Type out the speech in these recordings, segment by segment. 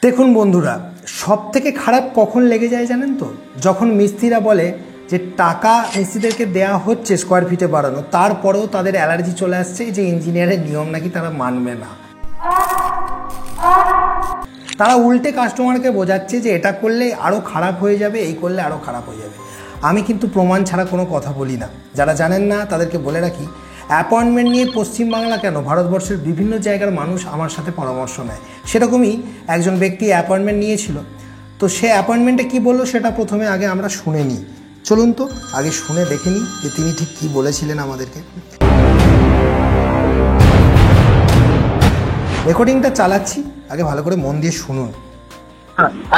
দেখুন বন্ধুরা, সব থেকে খারাপ কখন লেগে যায় জানেন তো? যখন মিস্ত্রিরা বলে যে টাকা মিস্ত্রিদেরকে দেওয়া হচ্ছে স্কোয়ার ফিটে বাড়ানো, তারপরেও তাদের অ্যালার্জি চলে আসছে যে ইঞ্জিনিয়ারের নিয়ম নাকি তারা মানবে না। তারা উল্টে কাস্টমারকে বোঝাচ্ছে যে এটা করলে আরও খারাপ হয়ে যাবে, এই করলে আরও খারাপ হয়ে যাবে। আমি কিন্তু প্রমাণ ছাড়া কোনো কথা বলি না। যারা জানেন না তাদেরকে বলে রাখি, অ্যাপয়েন্টমেন্ট নিয়ে পশ্চিমবাংলা কেন, ভারতবর্ষের বিভিন্ন জায়গার মানুষ আমার সাথে পরামর্শ নেয়। সেরকমই একজন ব্যক্তি অ্যাপয়েন্টমেন্ট নিয়েছিল। তো সে অ্যাপয়েন্টমেন্টে কী বললো সেটা প্রথমে আগে আমরা শুনে নিই। চলুন তো আগে শুনে দেখে নিই যে তিনি ঠিক কী বলেছিলেন আমাদেরকে। রেকর্ডিংটা চালাচ্ছি, আগে ভালো করে মন দিয়ে শুনুন।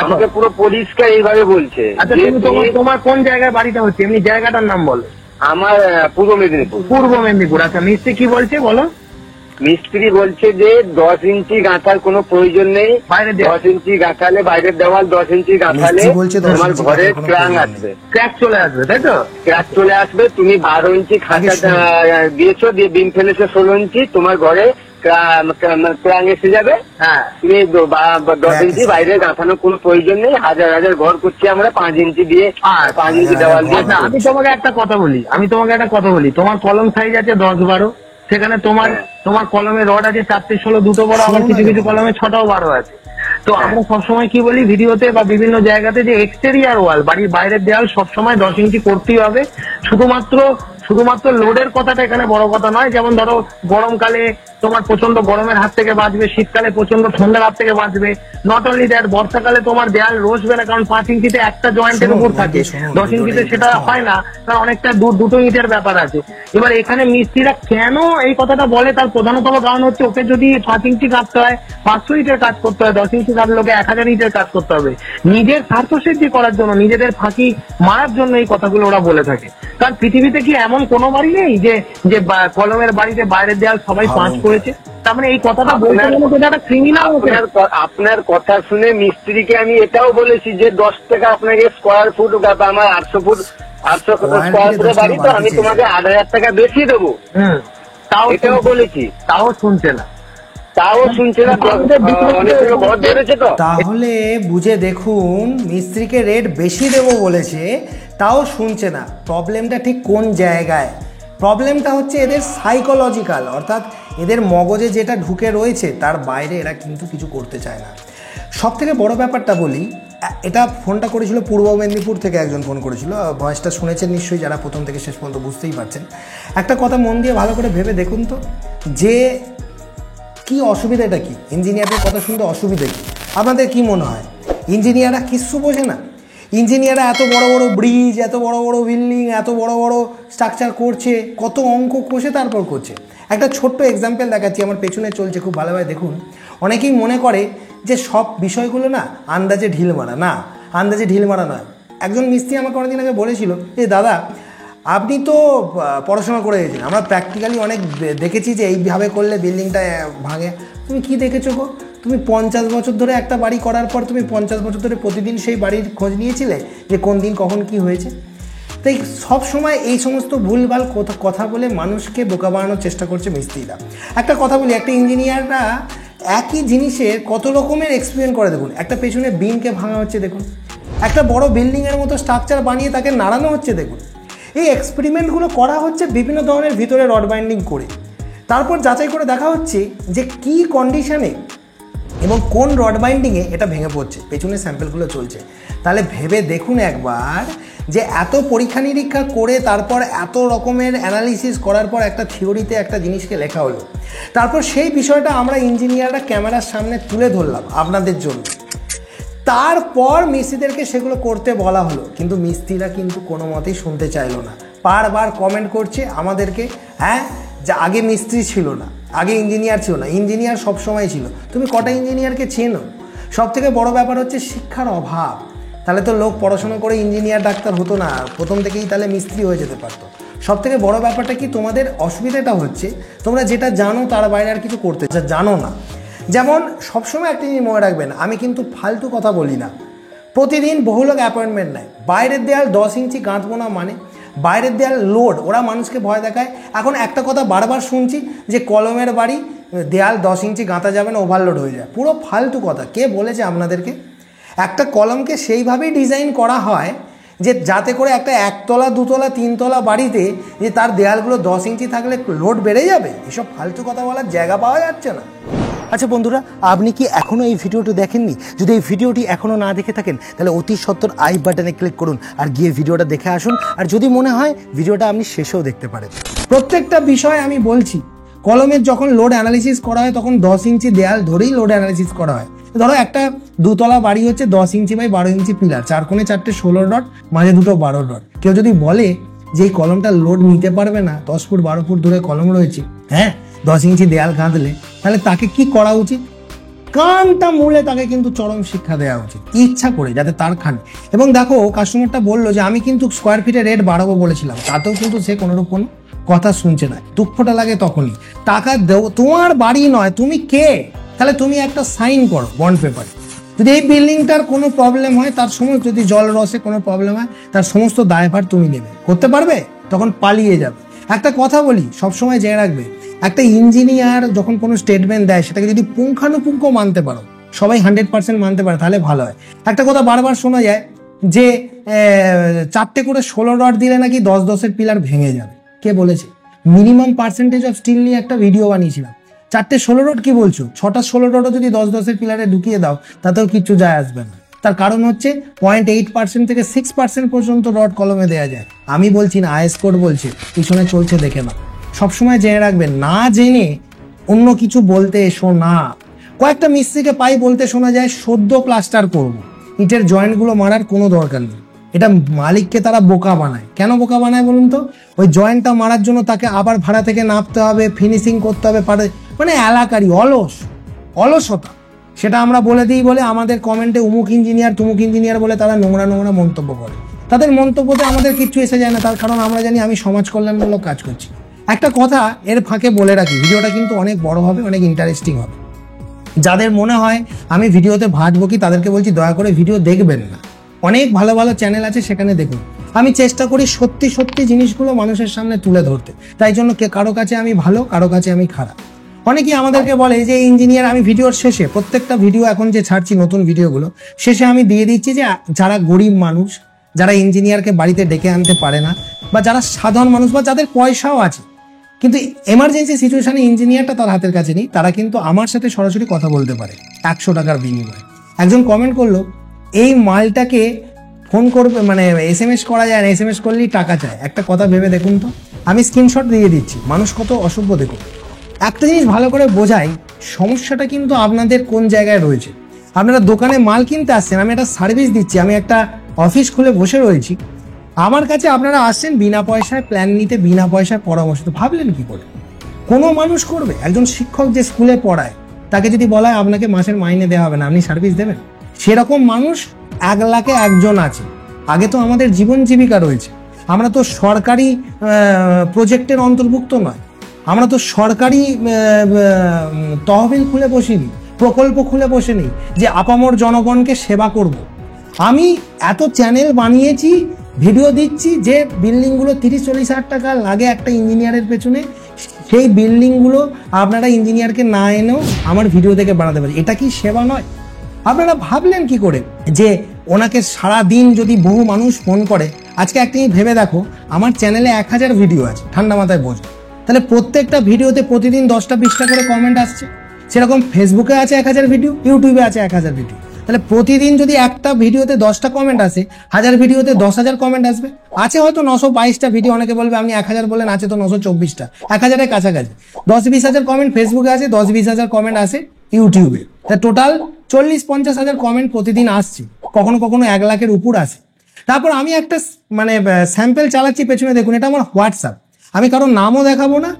আমাকে পুরো পরিষ্কার এইভাবে বলছে। আচ্ছা, তোমার কোন জায়গায় বাড়িটা হচ্ছে, এমনি জায়গাটার নাম বলো। আমার পূর্ব মেদিনীপুর। পূর্ব মেদিনীপুর। আচ্ছা, মিস্ত্রি কি বলছে বলো? মিস্ত্রি বলছে যে 10 ইঞ্চি গাঁথার কোনো প্রয়োজন নেই, 10 ইঞ্চি গাঁথালে বাইরের দেওয়াল 10 ইঞ্চি গাঁথালে তোমার ঘরের ক্র্যাক আসবে, ক্র্যাক চলে আসবে, তাই তো? ক্র্যাক চলে আসবে। তুমি 12 ইঞ্চি খাঁচা দিয়েছো, দিয়ে বিম ফেলেছো 16 ইঞ্চি, তোমার ঘরে ক্র্যাক এসে যাবে। হ্যাঁ, তুমি 10 ইঞ্চি বাইরে গাঁথানোর কোনো প্রয়োজন নেই। হাজার হাজার ঘর করছি আমরা 5 ইঞ্চি দিয়ে, 5 ইঞ্চি দেওয়াল দিয়ে। আমি তোমাকে একটা কথা বলি, তোমার কলম সাইজ আছে 10-12, সেখানে তোমার কলমের রড আছে 4-16, দুটো বড়, আবার কিছু কিছু কলমে 6-12 আছে। তো আমরা সবসময় কি বলি ভিডিওতে বা বিভিন্ন জায়গাতে, যে এক্সটেরিয়ার ওয়াল, বাড়ির বাইরের দেওয়াল সবসময় 10 ইঞ্চি করতেই হবে। শুধুমাত্র লোডের কথাটা এখানে বড় কথা নয়। যেমন ধরো গরমকালে তোমার প্রচন্ড গরমের হাত থেকে বাঁচবে, শীতকালে প্রচন্ড ঠান্ডার হাত থেকে বাঁচবে। নট অনলি দ্যাট, বর্ষাকালে তোমার দেয়াল রসবে না, কারণ 5 ইঞ্চিতে একটা জয়েন্টের উপর থাকে, 10 ইঞ্চিতে সেটা হয় না, কারণ অনেকটা দুটো ইঞ্চের ব্যাপার আছে। এবার এখানে মিস্ত্রিরা কেন এই কথাটা বলে, তার প্রধানতম কারণ হচ্ছে, ওকে যদি 5 ইঞ্চি কাটতে হয় 500 ইটের কাজ করতে হয়, 10 ইঞ্চি কাটলে ওকে 1000 ইটের কাজ করতে হবে। নিজের স্বার্থসিদ্ধি করার জন্য, নিজেদের ফাঁকি মারার জন্য এই কথাগুলো ওরা বলে থাকে। কারণ পৃথিবীতে কি এমন কোনো বাড়ি নেই যে কলমের বাড়িতে বাইরের দেয়াল সবাই 5 করেছে? তার মানে এই কথাটা বলতে গেলে একটা ক্রিমিনাল। আপনার কথা শুনে মিস্ত্রিকে আমি এটাও বলেছি যে 10 টাকা আপনাকে স্কোয়ার ফুট, আমার 800 স্কোয়ার ফুটের বাড়ি, তো আমি তোমাকে 8000 টাকা বেশি দেবো। তাও এটাও বলেছি, তাও শুনছে না। তাহলে বুঝে দেখুন, মিস্ত্রিকে রেট বেশি দেবো বলেছে, তাও শুনছে না। প্রবলেমটা ঠিক কোন জায়গায়? প্রবলেমটা হচ্ছে এদের সাইকোলজিক্যাল, অর্থাৎ এদের মগজে যেটা ঢুকে রয়েছে তার বাইরে এরা কিন্তু কিছু করতে চায় না। সব থেকে বড় ব্যাপারটা বলি, এটা ফোনটা করেছিল পূর্ব মেদিনীপুর থেকে একজন ফোন করেছিল। ভয়েসটা শুনেছেন নিশ্চয়ই, যারা প্রথম থেকে শেষ পর্যন্ত বুঝতেই পারছেন। একটা কথা মন দিয়ে ভালো করে ভেবে দেখুন তো, যে কি অসুবিধাটা কি, ইঞ্জিনিয়ারদের কথা শুনতে অসুবিধা কি? আপনাদের কি মনে হয় ইঞ্জিনিয়াররা কিচ্ছু বোঝে না? ইঞ্জিনিয়াররা এত বড় বড় ব্রিজ, এত বড় বড় বিল্ডিং, এত বড় বড় স্ট্রাকচার করছে, কত অঙ্ক কষে তারপর করছে। একটা ছোট্ট এক্সাম্পল দেখাচ্ছি, আমার পেছনে চলছে, খুব ভালোভাবে দেখুন। অনেকেই মনে করে যে সব বিষয়গুলো না আন্দাজে ঢিল মারা, না, আন্দাজে ঢিল মারা নয়। একজন মিস্ত্রি আমাকে অনেকদিন আগে বলেছিল যে দাদা, আপনি তো পড়াশোনা করে গেছেন, আমরা প্র্যাকটিক্যালি অনেক দেখেছি যে এইভাবে করলে বিল্ডিংটা ভাঙে। তুমি কি দেখেছো গো? তুমি 50 বছর ধরে একটা বাড়ি করার পর তুমি 50 বছর ধরে প্রতিদিন সেই বাড়ির খোঁজ নিয়েছিলে যে কোন দিন কখন কি হয়েছে? তাই সব সময় এই সমস্ত ভুলভাল কথা বলে মানুষকে বোকা বানানোর চেষ্টা করছে মিস্ত্রিরা। একটা কথা বলি, একটা ইঞ্জিনিয়াররা একই জিনিসের কত রকমের এক্সপেরিমেন্ট করে দেখুন। একটা পেছনে বিমকে ভাঙা হচ্ছে দেখুন, একটা বড় বিল্ডিংয়ের মতো স্ট্রাকচার বানিয়ে তাকে নাড়ানো হচ্ছে দেখুন। এই এক্সপেরিমেন্টগুলো করা হচ্ছে বিভিন্ন ধরনের ভিতরে রড বাইন্ডিং করে। তারপর যাচাই করে দেখা হচ্ছে যে কী কন্ডিশনে এবং কোন রড বাইন্ডিংয়ে এটা ভেঙে পড়ছে। পেছনে স্যাম্পেলগুলো চলছে। তাহলে ভেবে দেখুন একবার, যে এত পরীক্ষা নিরীক্ষা করে তারপর এত রকমের অ্যানালিসিস করার পর একটা থিওরিতে একটা জিনিসকে লেখা হলো, তারপর সেই বিষয়টা আমরা ইঞ্জিনিয়াররা ক্যামেরার সামনে তুলে ধরলাম আপনাদের জন্য। তারপর মিস্ত্রিদেরকে সেগুলো করতে বলা হলো, কিন্তু মিস্ত্রিরা কিন্তু কোনো মতেই শুনতে চাইলো না। বারবার কমেন্ট করছে আমাদেরকে, হ্যাঁ যে আগে মিস্ত্রি ছিল না, আগে ইঞ্জিনিয়ার ছিল না। ইঞ্জিনিয়ার সবসময় ছিল। তুমি কটা ইঞ্জিনিয়ারকে চেনো? সব থেকে বড় ব্যাপার হচ্ছে শিক্ষার অভাব। তাহলে তো লোক পড়াশোনা করে ইঞ্জিনিয়ার ডাক্তার হতো না, প্রথম থেকেই তাহলে মিস্ত্রি হয়ে যেতে পারতো। সব থেকে বড় ব্যাপারটা কি, তোমাদের অসুবিধাটা হচ্ছে তোমরা যেটা জানো তার বাইরে আর কিছু করতে জানো না। যেমন সবসময় একটা জিনিস মনে রাখবেন, আমি কিন্তু ফালতু কথা বলি না। প্রতিদিন বহু লোক অ্যাপয়েন্টমেন্ট নেয়। বাইরের দেয়াল 10 ইঞ্চি গাঁথবো না মানে, বাইরের দেয়াল লোড, ওরা মানুষকে ভয় দেখায়। এখন একটা কথা বারবার শুনছি যে কলমের বাড়ি দেয়াল 10 ইঞ্চি গাঁথা যাবে না, ওভারলোড হয়ে যায়। পুরো ফালতু কথা। কে বলেছে আপনাদেরকে? একটা কলমকে সেইভাবেই ডিজাইন করা হয় যে যাতে করে একটা 1 তলা 2 তলা 3 তলা বাড়িতে যে তার দেয়ালগুলো 10 ইঞ্চি থাকলে লোড বেড়ে যাবে, এসব ফালতু কথা বলার জায়গা পাওয়া যাচ্ছে না। আচ্ছা বন্ধুরা, আপনি কি এখনও এই ভিডিওটি দেখেননি? যদি এই ভিডিওটি এখনও না দেখে থাকেন তাহলে অতি সত্বর আই বাটনে ক্লিক করুন আর গিয়ে ভিডিওটা দেখে আসুন। আর যদি মনে হয় ভিডিওটা আপনি শেষেও দেখতে পারেন। প্রত্যেকটা বিষয় আমি বলছি, কলমের যখন লোড অ্যানালিসিস করা হয় তখন 10 ইঞ্চি দেয়াল ধরেই লোড অ্যানালিসিস করা হয়। ধরো একটা 2 তলা বাড়ি হচ্ছে 10 ইঞ্চি বাই 12 ইঞ্চি পিলার, 4 কোণে 4টে 16 ডট, মাঝে 2টো 12 ডট। কেউ যদি বলে যে এই কলমটা লোড নিতে পারবে না, 10 ফুট 12 ফুট দূরে কলম রয়েছে, হ্যাঁ 10 ইঞ্চি দেয়াল গাঁথলে, তাহলে তাকে কি করা উচিত? কানটা মুড়ে তাকে কিন্তু চরম শিক্ষা দেওয়া উচিত, ইচ্ছা করে, যাতে তার খান। এবং দেখো, কাস্টমারটা বললো যে আমি কিন্তু স্কোয়ার ফিটে রেট বাড়াবো বলেছিলাম, তাতেও কিন্তু সে কোনোরূপ কোনো কথা শুনছে না। দুঃখটা লাগে তখনই। টাকা দেও, তোমার বাড়ি নয়, তুমি কে? তাহলে তুমি একটা সাইন করো বন্ড পেপারে। যদি এই বিল্ডিংটার কোনো প্রবলেম হয়, তার সময় যদি জল রসে কোনো প্রবলেম হয়, তার সমস্ত দায়ভার তুমি নেবে। করতে পারবে? তখন পালিয়ে যাবে। একটা কথা বলি, সবসময় জেনে রাখবে, একটা ইঞ্জিনিয়ার যখন কোনো স্টেটমেন্ট দেয় সেটাকে যদি পুঙ্খানুপুঙ্খ মানতে পারো, সবাই 100% মানতে পারে, তাহলে ভালো হয়। একটা কথা বারবার শোনা যায় যে 4টে করে 16 রড দিলে নাকি 10-10-এর পিলার ভেঙে যাবে। কে বলেছে? মিনিমাম পার্সেন্টেজ অফ স্টিল নিয়ে একটা ভিডিও বানিয়েছিলাম। 4টে 16 রড কি বলছো? 6টা 16 রডও যদি 10-10-এর পিলারে ঢুকিয়ে দাও তাতেও কিচ্ছু যায় আসবে না। তার কারণ হচ্ছে 0.8% থেকে 6% পর্যন্ত রড কলমে দেওয়া যায়। আমি বলছি না, আইএস কোড বলছে, পিছনে চলছে দেখে না। সবসময় জেনে রাখবেন, না জেনে অন্য কিছু বলতে এসো না। কয়েকটা মিস্ত্রিকে পাই বলতে শোনা যায় সদ্য প্লাস্টার করবো, ইটের জয়েন্টগুলো মারার কোনো দরকার নেই। এটা মালিককে তারা বোকা বানায়। কেন বোকা বানায় বলুন তো? ওই জয়েন্টটা মারার জন্য তাকে আবার ভাড়া থেকে নামতে হবে, ফিনিশিং করতে হবে, মানে এলাকারই অলসতা। সেটা আমরা বলে দিই বলে আমাদের কমেন্টে উমুক ইঞ্জিনিয়ার তুমুক ইঞ্জিনিয়ার বলে তারা নোংরা মন্তব্য করে। তাদের মন্তব্যতে আমাদের কিচ্ছু এসে যায় না, তার কারণ আমরা জানি আমি সমাজ কল্যাণমূলক কাজ করছি। একটা কথা এর ফাঁকে বলে রাখি, ভিডিওটা কিন্তু অনেক বড় হবে, অনেক ইন্টারেস্টিং হবে। যাদের মনে হয় আমি ভিডিওতে ভাজবো কি, তাদেরকে বলছি দয়া করে ভিডিও দেখবেন না। অনেক ভালো ভালো চ্যানেল আছে, সেখানে দেখুন। আমি চেষ্টা করি সত্যি সত্যি জিনিসগুলো মানুষের সামনে তুলে ধরতে। তাই জন্য কারো কাছে আমি ভালো, কারো কাছে আমি খারাপ। অনেকেই আমাদেরকে বলে যে ইঞ্জিনিয়ার, আমি ভিডিওর শেষে, প্রত্যেকটা ভিডিও এখন যে ছাড়ছি নতুন ভিডিওগুলো, শেষে আমি দিয়ে দিচ্ছি যে যারা গরিব মানুষ, যারা ইঞ্জিনিয়ারকে বাড়িতে ডেকে আনতে পারে না, বা যারা সাধারণ মানুষ, বা যাদের পয়সাও আছে কিন্তু এমার্জেন্সি সিচুয়েশনে ইঞ্জিনিয়ারটা তার হাতের কাছে নেই, তারা কিন্তু আমার সাথে সরাসরি কথা বলতে পারে 100 টাকার বিনিময়ে। একজন কমেন্ট করলো, এই মালটাকে ফোন করবে, মানে SMS করা যায় না, SMS করলেই টাকা চায়। একটা কথা ভেবে দেখুন তো, আমি স্ক্রিনশট দিয়ে দিচ্ছি, মানুষ কত অসভ্য দেখুন। একটা জিনিস ভালো করে বোঝাই, সমস্যাটা কিন্তু আপনাদের কোন জায়গায় রয়েছে। আপনারা দোকানে মাল কিনতে আসছেন, আমি একটা সার্ভিস দিচ্ছি, আমি একটা অফিস খুলে বসে রয়েছি, আমার কাছে আপনারা আসছেন বিনা পয়সায় প্ল্যান নিতে, বিনা পয়সায় পরামর্শ। তো ভাবলেন কি করে কোনো মানুষ করবে? একজন শিক্ষক যে স্কুলে পড়ায়, তাকে যদি বলা হয় আপনাকে মাসের মাইনে দেওয়া হবে না, আপনি সার্ভিস দেবেন? সেরকম মানুষ 1 লাখে 1জন আছে। আগে তো আমাদের জীবন জীবিকা রয়েছে, আমরা তো সরকারি প্রজেক্টের অন্তর্ভুক্ত নয়, আমরা তো সরকারি তহবিল খুলে বসিনি, প্রকল্প খুলে বসিনি যে আপামর জনগণকে সেবা করব। আমি এত চ্যানেল বানিয়েছি, ভিডিও দিচ্ছি, যে বিল্ডিংগুলো 30-40 হাজার টাকা লাগে একটা ইঞ্জিনিয়ারের পেছনে, সেই বিল্ডিংগুলো আপনারা ইঞ্জিনিয়ারকে না এনেও আমার ভিডিও দেখে বানাতে পারি। এটা কি সেবা নয়? আপনারা ভাবলেন কি করে যে ওনাকে সারা দিন যদি বহু মানুষ ফোন করে? আজকে একটা ভেবে দেখো, আমার চ্যানেলে 1000 ভিডিও আছে, ঠান্ডা মাথায় বোঝো, তাহলে প্রত্যেকটা ভিডিওতে প্রতিদিন 10টা-20টা করে কমেন্ট আসছে। সেরকম ফেসবুকে আছে 1000 ভিডিও, ইউটিউবে আছে 1000 ভিডিও। তাহলে প্রতিদিন যদি একটা ভিডিওতে 10টা কমেন্ট আসে, 1000 ভিডিওতে 10,000 কমেন্ট আসবে। আছে হয়তো 922টা ভিডিও, অনেকে বলবে আপনি 1000 বলেন, আছে তো 924টা, 1000-এর কাছাকাছি। 10-20 হাজার কমেন্ট ফেসবুকে আছে, 10-20 হাজার কমেন্ট আসে ইউটিউবে। তা টোটাল 40-50 হাজার কমেন্ট প্রতিদিন আসছে, কখনো কখনো 1 লাখের উপর আসে। তারপর আমি একটা মানে স্যাম্পল চালাচ্ছি পেছনে, দেখুন এটা আমার হোয়াটসঅ্যাপ। আমি কারোর নামও দেখাবো না,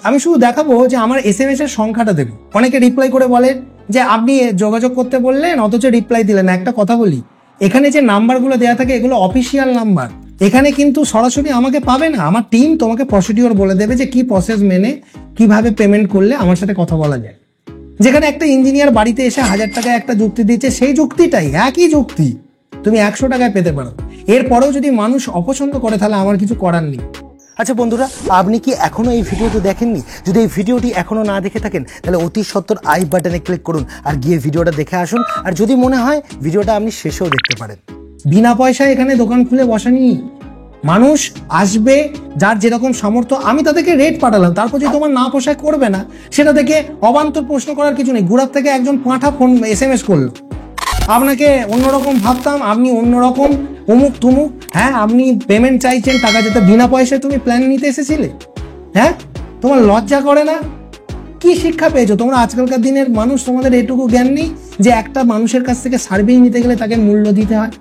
আমি শুধু দেখাবো যে আমার SMS এর সংখ্যাটা দেখুন। অনেকে রিপ্লাই করে বলে যে আপনি যোগাযোগ করতে বললেন অথচ রিপ্লাই দিলেন না। একটা কথা বলি, এখানে যে নাম্বারগুলো দেওয়া থাকে এগুলো অফিসিয়াল নাম্বার, এখানে কিন্তু সরাসরি আমাকে পাবে না। আমার টিম তোমাকে প্রসিডিওর বলে দেবে যে কি প্রসেস মেনে কিভাবে পেমেন্ট করলে আমার সাথে কথা বলা যায়। যেখানে একটা ইঞ্জিনিয়ার বাড়িতে এসে 1000 টাকায় একটা যুক্তি দিচ্ছে, সেই যুক্তিটাই, একই যুক্তি তুমি 100 টাকায় পেতে পারো। এরপরেও যদি মানুষ অপছন্দ করে তাহলে আমার কিছু করার নেই। আচ্ছা বন্ধুরা, আপনি কি এখনো এই ভিডিওটি দেখেননি? যদি এই ভিডিওটি এখনো না দেখে থাকেন তাহলে অতি সত্বর আই বাটনে ক্লিক করুন আর গিয়ে ভিডিওটা দেখে আসুন। আর যদি মনে হয় ভিডিওটা আপনি শেষেও দেখতে পারেন। বিনা পয়সায় এখানে দোকান খুলে বসানি, মানুষ আসবে যার যেরকম সামর্থ্য। আমি তাদেরকে রেট পাঠালাম, তারপর যদি তোমার না পোষায় করবে না, সেটা থেকে অবান্তর প্রশ্ন করার কিছু নেই। গুড়ার থেকে একজন পাঁঠা ফোন SMS করলো, আপনাকে অন্যরকম ভাবতাম, আপনি অন্যরকম অমুক তুমুক। হ্যাঁ, আপনি পেমেন্ট চাইছেন টাকা যেতে, বিনা পয়সায় তুমি প্ল্যান নিতে এসেছিলে? হ্যাঁ, তোমার লজ্জা করে না? কি শিক্ষা পেয়েছো তোমরা? আজকালকার দিনের মানুষ, তোমাদের এটুকু জ্ঞান নেই যে একটা মানুষের কাছ থেকে সার্ভিস নিতে গেলে তাকে মূল্য দিতে হয়।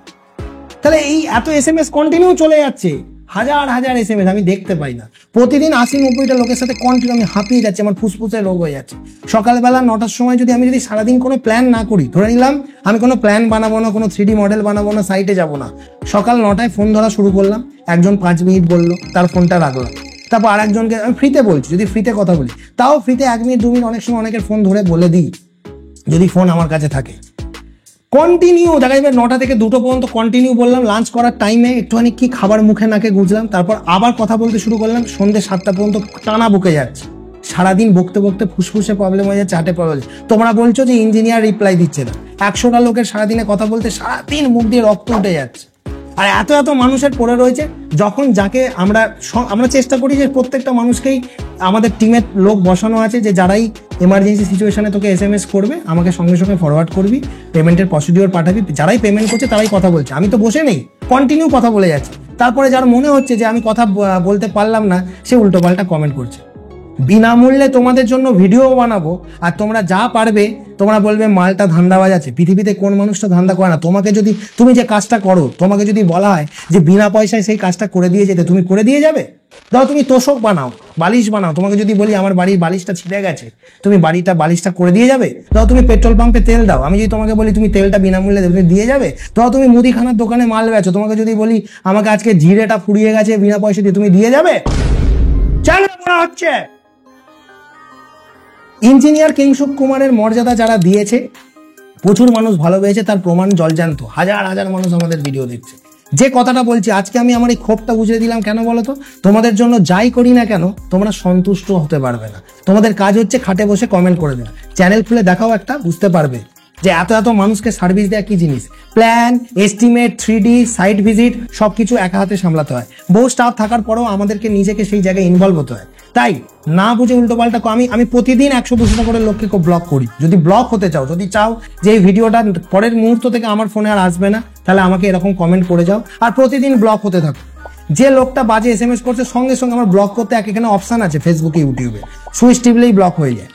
তাহলে এই এত SMS কন্টিনিউ চলে যাচ্ছে, হাজার হাজার SMS আমি দেখতে পাই না। প্রতিদিন 80-90টা লোকের সাথে কন্টিনিউ আমি হাঁপিয়ে যাচ্ছি, আমার ফুসফুসে রোগ হয়ে যাচ্ছে। সকালবেলা 9টার সময় আমি যদি সারাদিন কোনো প্ল্যান না করি, ধরে নিলাম আমি কোনো প্ল্যান বানাবো না, কোনো 3D মডেল বানাবো না, সাইটে যাবো না, সকাল 9টায় ফোন ধরা শুরু করলাম, একজন 5 মিনিট বললো, তার ফোনটা রাখলাম, তারপর আরেকজনকে আমি ফ্রিতে বলছি, যদি ফ্রিতে কথা বলি তাও ফ্রিতে 1 মিনিট 2 মিনিট, অনেক সময় অনেকের ফোন ধরে বলে দিই যদি ফোন আমার কাছে থাকে। কন্টিনিউ দেখা যাবে 9টা থেকে 2টো পর্যন্ত কন্টিনিউ বললাম। লাঞ্চ করার টাইমে একটুখানি কি খাবার মুখে নাকে গুঁজলাম, তারপর আবার কথা বলতে শুরু করলাম, সন্ধ্যে 7টা পর্যন্ত টানা বকে যাচ্ছে। সারাদিন বকতে বকতে ফুসফুসে প্রবলেম হয়ে যাচ্ছে, চাটে প্রবলেম। তোমরা বলছো যে ইঞ্জিনিয়ার রিপ্লাই দিচ্ছে না। 100টা লোকের সারাদিনে কথা বলতে সারাদিন মুখ দিয়ে রক্ত উঠে যাচ্ছে। আর এত এত মানুষের পড়ে রয়েছে, যখন যাকে আমরা চেষ্টা করি যে প্রত্যেকটা মানুষকেই আমাদের টিমের লোক বসানো আছে, যে যারাই এমার্জেন্সি সিচুয়েশনে তোকে SMS করবে, আমাকে সঙ্গে সঙ্গে ফরওয়ার্ড করবি, পেমেন্টের প্রসিডিওর পাঠাবি। যারাই পেমেন্ট করছে তারাই কথা বলছে, আমি তো বসে নেই, কন্টিনিউ কথা বলে যাচ্ছি। তারপরে যার মনে হচ্ছে যে আমি কথা বলতে পারলাম না, সে উল্টোপাল্টা কমেন্ট করছে। বিনামূল্যে তোমাদের জন্য ভিডিও বানাবো, আর তোমরা যা পারবে তোমরা বলবে মালটা ধান্দাবাজ আছে। পৃথিবীতে কোন মানুষটা ধান্দা করে না? তুমি যে কাজটা করো, তোমাকে যদি বলা হয় যে বিনা পয়সায় সেই কাজটা করে দিয়ে যেতে, তুমি করে দিয়ে যাবে? ধরো তুমি তোষক বানাও, বালিশ বানাও, তোমাকে যদি বলি আমার বাড়ির বালিশটা ছিঁড়ে গেছে, তুমি বালিশটা করে দিয়ে যাবে? ধরো তুমি পেট্রোল পাম্পে তেল দাও, আমি যদি তোমাকে বলি তুমি তেলটা বিনামূল্যে দেবে, তুমি দিয়ে যাবে? ধরো তুমি মুদিখানার দোকানে মাল বেচো, তোমাকে যদি বলি আমাকে আজকে জিরেটা ফুরিয়ে গেছে বিনা পয়সা দিয়ে, তুমি দিয়ে যাবে? চালু করা হচ্ছে। ইঞ্জিনিয়ার কিংশুক কুমারের মর্যাদা যারা দিয়েছে, প্রচুর মানুষ ভালোবেসেছে, তার প্রমাণ জলজান্ত। হাজার হাজার মানুষ আমাদের ভিডিও দেখছে। যে কথাটা বলছি আজকে, আমি আমার এই ক্ষোভটা বুঝিয়ে দিলাম কেন বলো তো? তোমাদের জন্য যাই করি না কেন তোমরা সন্তুষ্ট হতে পারবে না। তোমাদের কাজ হচ্ছে খাটে বসে কমেন্ট করে দেওয়া। চ্যানেল খুলে দেখাও একটা, বুঝতে পারবে যে এত এত মানুষকে সার্ভিস দেওয়া কি জিনিস। Plan, estimate, 3D, site visit সবকিছু একা হাতে সামলাতে হয়। বহু স্টাফ থাকার পরেও আমাদেরকে নিজেকে সেই জায়গায় ইনভলভ হতে হয়। তাই না বুঝে উল্টোপাল্টা আমি প্রতিদিন 100-200 করে লোককে ব্লক করি। যদি ব্লক হতে চাও, যদি চাও যে এই ভিডিওটা পরের মুহূর্ত থেকে আমার ফোনে আর আসবে না, তাহলে আমাকে এরকম কমেন্ট করে যাও আর প্রতিদিন ব্লক হতে থাকো। যে লোকটা বাজে SMS করছে সঙ্গে সঙ্গে আমার ব্লক করতে এখানে অপশন আছে ফেসবুকে, ইউটিউবে, সুইচ টিপলেই ব্লক হয়ে যায়।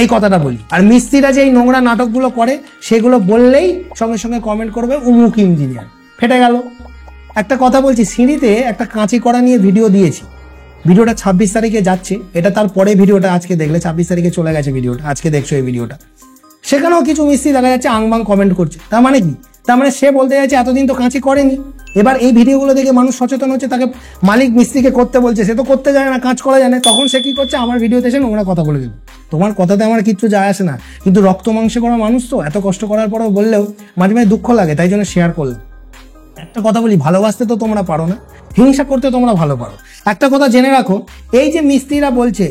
এই কথাটা বলি। আর মিস্ত্রিরা যে এই নোংরা নাটকগুলো করে, সেগুলো বললেই সঙ্গে সঙ্গে কমেন্ট করবে উমুক ইঞ্জিনিয়ার। ফেটে গেল। একটা কথা বলছি, সিঁড়িতে একটা কাঁচি করা নিয়ে ভিডিও দিয়েছি, ভিডিওটা 26 তারিখে যাচ্ছে। এটা তার পরে ভিডিওটা আজকে দেখলে 26 তারিখে চলে গেছে ভিডিওটা, আজকে দেখছো এই ভিডিওটা। সেখানেও কিছু মিস্ত্রি দেখা যাচ্ছে আংবাং কমেন্ট করছে। তার মানে কি? তার মানে সে বলতে যাচ্ছে এতদিন তো কাঁচি করেনি। এবার এই ভিডিওগুলো দেখে মানুষ সচেতন হচ্ছে, তাকে মালিক মিস্ত্রিকে করতে বলছে, সে তো করতে জানে না, কাজ করা জানে। তখন সে কি করছে? আমার ভিডিওতে এসে নোংরা কথা বলে দেবে। তোমার কথাতে আমার কিচ্ছু যায় আসে না, কিন্তু রক্ত মাংসে করা মানুষ তো, এত কষ্ট করার পরেও বললেও মাঝে মাঝে দুঃখ লাগে, তাই জন্য শেয়ার করলাম। একটা কথা বলি, ভালোবাসতে তো তোমরা পারো না, হিংসা করতে তোমরা ভালো পারো। একটা কথা জেনে রাখো, এই যে মিস্ত্রিরা বলছে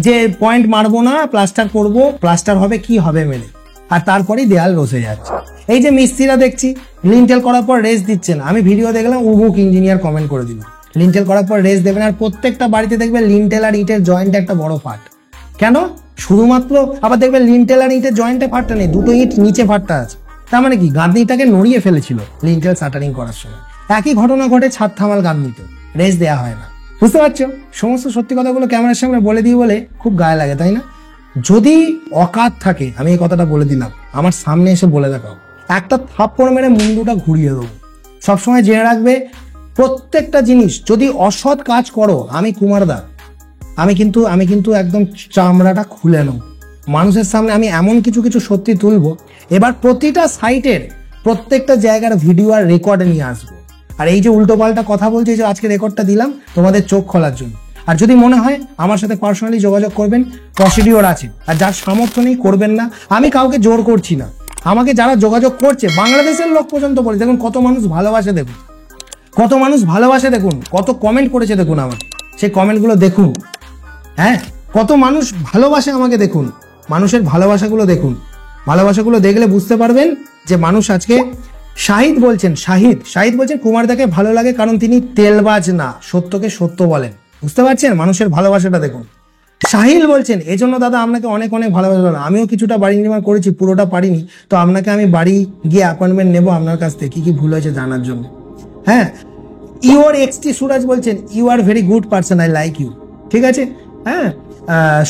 যে পয়েন্ট মারবো না, প্লাস্টার করব, প্লাস্টার হবে কি হবে মেরে, আর তারপরেই দেয়াল রসে যাচ্ছে। এই যে মিস্ত্রিরা দেখছি লিন্টেল করার পর রেস্ট দিচ্ছে না, আমি ভিডিও দেখলাম উমুক ইঞ্জিনিয়ার কমেন্ট করে দিল লিন্টেল করার পর রেস্ট দেবেন। আর প্রত্যেকটা বাড়িতে দেখবে লিন্টেল আর ইটের জয়েন্টে একটা বড় ফাট। কেন? শুধুমাত্র আবার দেখবে লিন্টেল আর ইটের জয়েন্টে ফাটটা নেই, দুটো ইট নিচে ফাটটা আছে। তার মানে কি? গাঁথনিটাকে নড়িয়ে ফেলেছিল লিন্টেল শাটারিং করার সময়। একই ঘটনা ঘটে ছাদ থামাল গাঁথনিতে, রেস্ট দেওয়া হয় না। বুঝতে পারছো? সমস্ত সত্যি কথাগুলো ক্যামেরার সামনে বলে দিই বলে খুব গায়ে লাগে, তাই না? যদি অকাত থাকে, আমি এই কথাটা বলে দিলাম, আমার সামনে এসে বলে দেখাও, একটা থাপ্পড় মেরে মুন্ডুটা ঘুরিয়ে দেবো। সবসময় জেনে রাখবে, প্রত্যেকটা জিনিস যদি অসৎ কাজ করো, আমি কুমারদা, আমি কিন্তু একদম চামড়াটা খুলে নেব মানুষের সামনে। আমি এমন কিছু কিছু সত্যি তুলবো, এবার প্রতিটা সাইটের প্রত্যেকটা জায়গার ভিডিও আর রেকর্ড নিয়ে আসবো। আর এই যে উল্টোপাল্টা কথা বলছি, যে আজকে রেকর্ডটা দিলাম তোমাদের চোখ খোলার জন্য। আর যদি মনে হয় আমার সাথে পার্সোনালি যোগাযোগ করবেন, প্রসিডিওর আছে। আর যার সামর্থ্য নেই করবেন না, আমি কাউকে জোর করছি না। আমাকে যারা যোগাযোগ করছে, বাংলাদেশের লোক পর্যন্ত বলে, দেখুন কত মানুষ ভালোবাসে, দেখুন কত মানুষ ভালোবাসে, দেখুন কত কমেন্ট করেছে, দেখুন আমাকে। সেই কমেন্টগুলো দেখুন। হ্যাঁ, কত মানুষ ভালোবাসে আমাকে, দেখুন মানুষের ভালোবাসাগুলো দেখুন। ভালোবাসাগুলো দেখলে বুঝতে পারবেন যে মানুষ আজকে শাহিদ বলছেন, শাহিদ বলছেন কুমারদাকে ভালো লাগে কারণ তিনি তেলবাজ না, সত্যকে সত্য বলেন। বুঝতে পারছেন মানুষের ভালোবাসাটা দেখুন। সাহিল বলছেন এজন্য দাদা আপনাকে অনেক অনেক ভালোবাসা, আমিও কিছুটা বাড়ি নির্মাণ করেছি, পুরোটা পারিনি, তো আপনাকে আমি বাড়ি গিয়ে অ্যাপয়েন্টমেন্ট নেবো আপনার কাছ থেকে, কি কি ভুল হয়েছে জানার জন্য। হ্যাঁ, ইউর এক্সটি সুরাজ বলছেন you are very good person, I like you. ঠিক আছে। হ্যাঁ,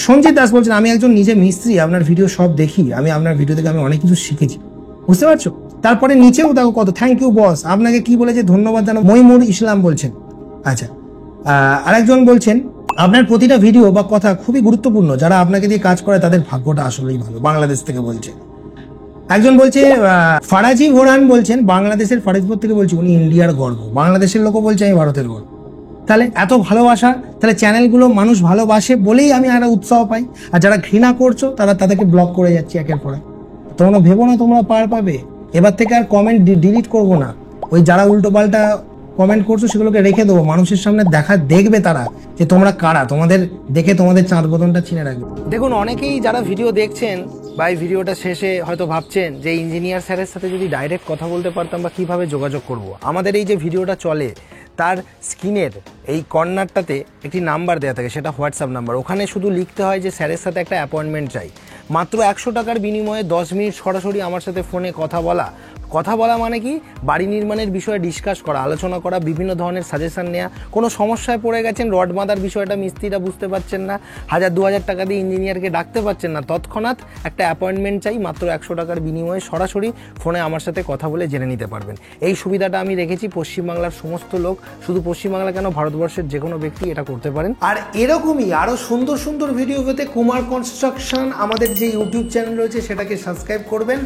সঞ্জিত দাস বলছেন আমি একজন নিজে মিস্ত্রি, আপনার ভিডিও সব দেখি, আমি আপনার ভিডিও থেকে আমি অনেক কিছু শিখেছি। বুঝতে পারছো। তারপরে নিচেও দেখো কত থ্যাংক ইউ বস, আপনাকে কি বলেছে ধন্যবাদ জানাবো, মইমুর ইসলাম বলছেন। আচ্ছা, আরেকজন বলছেন আপনার প্রতিটা ভিডিও বা কথা খুবই গুরুত্বপূর্ণ, যারা আপনাকে দিয়ে কাজ করে তাদের ভাগ্যটা আসলেই ভালো, বাংলাদেশ থেকে বলছে। একজন বলছে ফারাজি ভোরান বলছেন বাংলাদেশের ফারিদপুর থেকে বলছি, উনি ইন্ডিয়ার গর্ব, বাংলাদেশের লোকও বলছে আমি ভারতের গর্ব। তাহলে এত ভালোবাসা, তাহলে চ্যানেলগুলো মানুষ ভালোবাসে বলেই আমি একটা উৎসাহ পাই, আর যারা ঘৃণা করছো তারা তাদেরকে ব্লক করে যাচ্ছি একের পর এক। তোমরা ভেবো না তোমরা পার পাবে, এবার থেকে আর কমেন্ট ডিলিট করবো না, ওই যারা উল্টো পাল্টা কমেন্ট করছো সেগুলোকে রেখে দেবো, মানুষের সামনে দেখবে তারা যে তোমরা কারা, তোমাদের দেখে তোমাদের চাঁদ বদনটা চিনে রাখবে। দেখুন অনেকেই যারা ভিডিও দেখছেন বা এই ভিডিওটা শেষে হয়তো ভাবছেন যে ইঞ্জিনিয়ার স্যারের সাথে যদি ডাইরেক্ট কথা বলতে পারতাম বা কিভাবে যোগাযোগ করব। আমাদের এই যে ভিডিওটা চলে তার স্ক্রিনের এই কর্নারটাতে একটি নাম্বার দেওয়া থাকে, সেটা হোয়াটসঅ্যাপ নাম্বার, ওখানে শুধু লিখতে হয় যে স্যারের সাথে একটা অ্যাপয়েন্টমেন্ট চাই, মাত্র 100 টাকার বিনিময়ে 10 মিনিট সরাসরি আমার সাথে ফোনে কথা বলা মানে কি বাড়ি নির্মাণের বিষয়ে ডিসকাস করা, আলোচনা করা, বিভিন্ন ধরনের সাজেশন নেওয়া, কোনো সমস্যায় পড়ে গেছেন, রড বাঁধার বিষয়টা মিস্ত্রিরা বুঝতে পারছেন না, 1000-2000 টাকা দিয়ে ইঞ্জিনিয়ারকে ডাকতে পারছেন না, তৎক্ষণাৎ একটা অ্যাপয়েন্টমেন্ট চাই, মাত্র 100 টাকার বিনিময়ে সরাসরি ফোনে আমার সাথে কথা বলে জেনে নিতে পারবেন। এই সুবিধাটা আমি রেখেছি, পশ্চিমবাংলার সমস্ত লোক, শুধু পশ্চিমবাংলা কেন ভারতবর্ষের যে কোনো ব্যক্তি এটা করতে পারেন। আর এরকমই আরও সুন্দর সুন্দর ভিডিও পেতে কুমার কনস্ট্রাকশন আমাদের যে ইউটিউব চ্যানেল রয়েছে সেটাকে সাবস্ক্রাইব করবেন,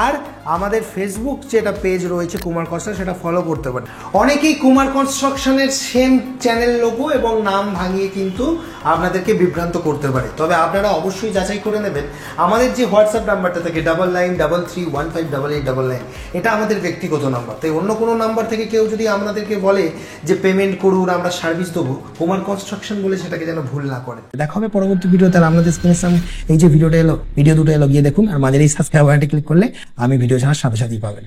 আর আমাদের ফেসবুক যেটা পেজ রয়েছে কুমার কনস্ট্রাকশন সেটা ফলো করতে পারেন। অনেকেই কুমার কনস্ট্রাকশনের সেম চ্যানেল লোগো এবং নাম ভাঙিয়ে কিন্তু আপনাদেরকে বিভ্রান্ত করতে পারে, তবে আপনারা অবশ্যই যাচাই করে নেবেন। আমাদের যে হোয়াটসঅ্যাপ নাম্বারটা থাকে 9933158899, এটা আমাদের ব্যক্তিগত নাম্বার, তাই অন্য কোনো নাম্বার থেকে কেউ যদি আপনাদেরকে বলে যে পেমেন্ট করুন আমরা সার্ভিস দেবো কুমার কনস্ট্রাকশন বলে, সেটাকে যেন ভুল না করে। দেখা হবে পরবর্তী ভিডিওতে। আপনাদের স্ক্রিনের সামনে এই যে ভিডিও দুটো এলো গিয়ে দেখুন, আর মাঝে এই সাবস্ক্রাইব বাটনটি ক্লিক করলে আমি ভিডিও ছাড়ার সাথে সাথেই পাবেন।